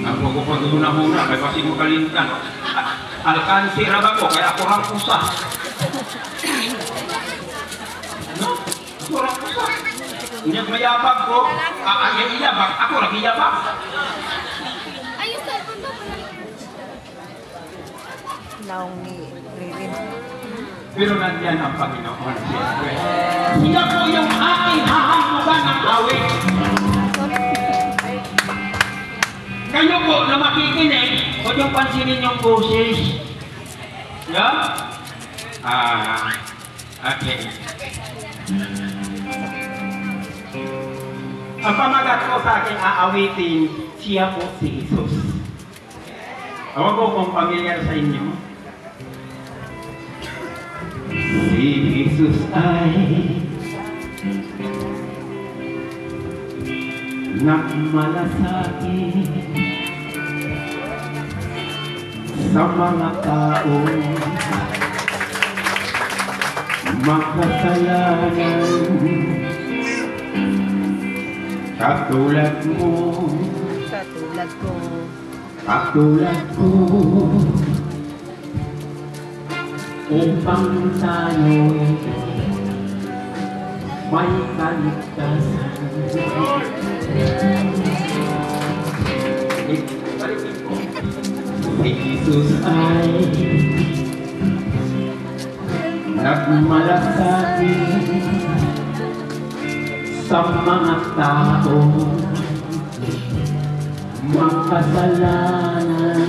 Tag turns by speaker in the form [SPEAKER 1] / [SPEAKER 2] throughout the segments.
[SPEAKER 1] Ako ko pag-una-una, kaya kasi mo kalintan. Alkansi raga ko, kaya ako lang usah. No? Ako lang usah. Hindi mayabag ko. Ayaw iyabag, ako lang iyabag.
[SPEAKER 2] Ayos sa pundo.
[SPEAKER 3] Naong ni Ririn.
[SPEAKER 1] Pero nandiyan ang Panginoon, siyempre. Siya po yung aking hahamugan ng awit. Kayo po na makikinig, huwag yung pansinin yung boses. Yeah? Okay. Ang pamagat ko sa aking aawitin, siya po si Jesus. Ewan ko kung pamilyar sa inyo. Si Jesus ay nagmalasakit sa mga taong makasalanan. Katulad mo,
[SPEAKER 3] Katulad ko.
[SPEAKER 1] katulad ko, upang tayo'y may kaligtasan. Si Jesus ay nagmalasakit sa mga tao makasalanan.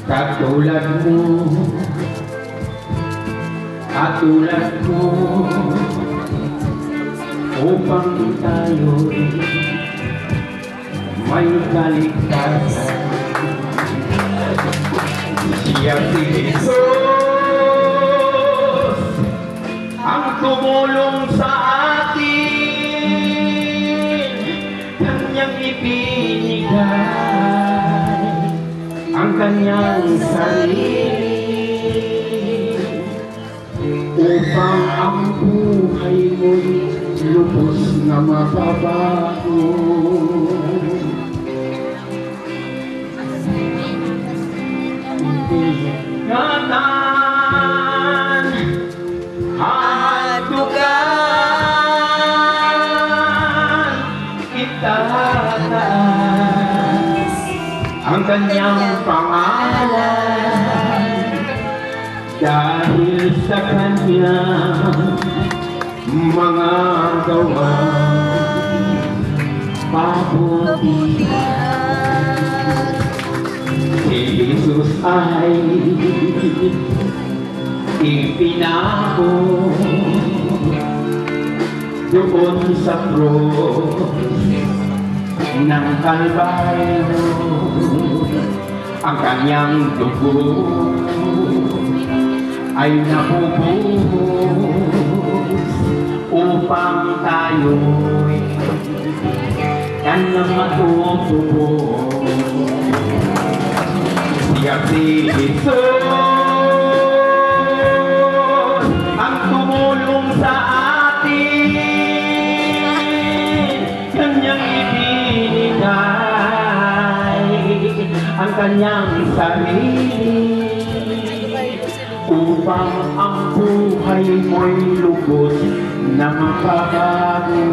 [SPEAKER 1] Katulad mo, katulad ko, upang tayo'y may kaligtasan. Siya si Jesus ang tumulong sa atin, kanyang ibinigay ang kanyang sarili upang ang buhay mo'y lubos na mababago. Ingatan, hatugan, itataas ang kanyang pangalan dahil sa kanyang mga gawang pabutihan. Si Jesus ay ipinako doon sa cross ng Kalbaryo. Ang kanyang dugo ay nabubuhos upang tayo'y kanyang matutubos. Siya si Jesus ang tumulong sa atin, kanyang ibinigay ang kanyang sarili upang ang buhay mo'y lubos na mapabago.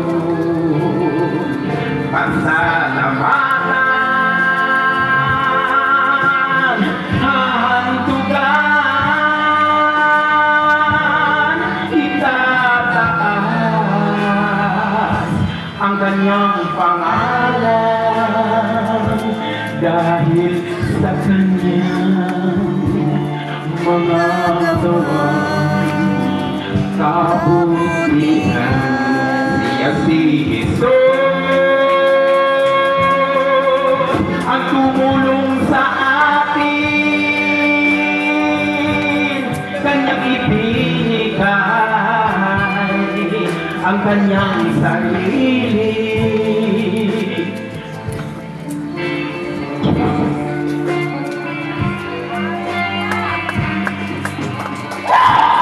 [SPEAKER 1] Pasalamatan, hahantugan, itataas ang kanyang pangalan dahil sa kanyang mga gawang kabutihan. Siya si Jesus ang tumulong sa atin, kanyang ibinigay ang kanyang sarili.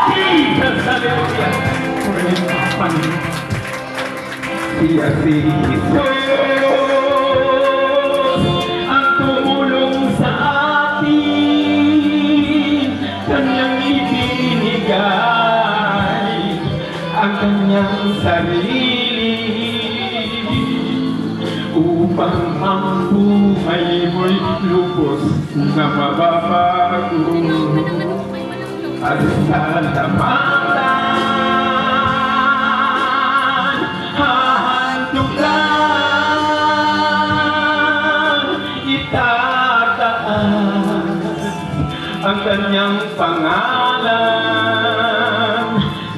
[SPEAKER 1] Jesus, hallelujah. Siya si Jesus ang tumulong sa atin, kanyang ibinigay ang kanyang sarili upang ang buhay mo'y lubos na mababago at sa lamang hahantukan itataas ang kanyang pangalan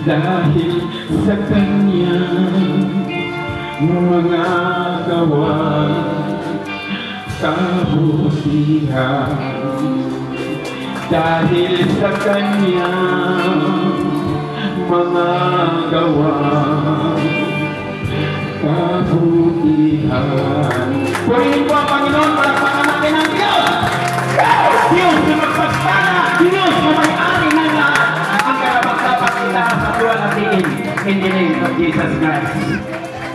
[SPEAKER 1] dahil sa kanyang mga gawang kabutihan, dahil sa kanyang mga gawang kabutihan. Purihin po ang Panginoon, palakpakan natin ang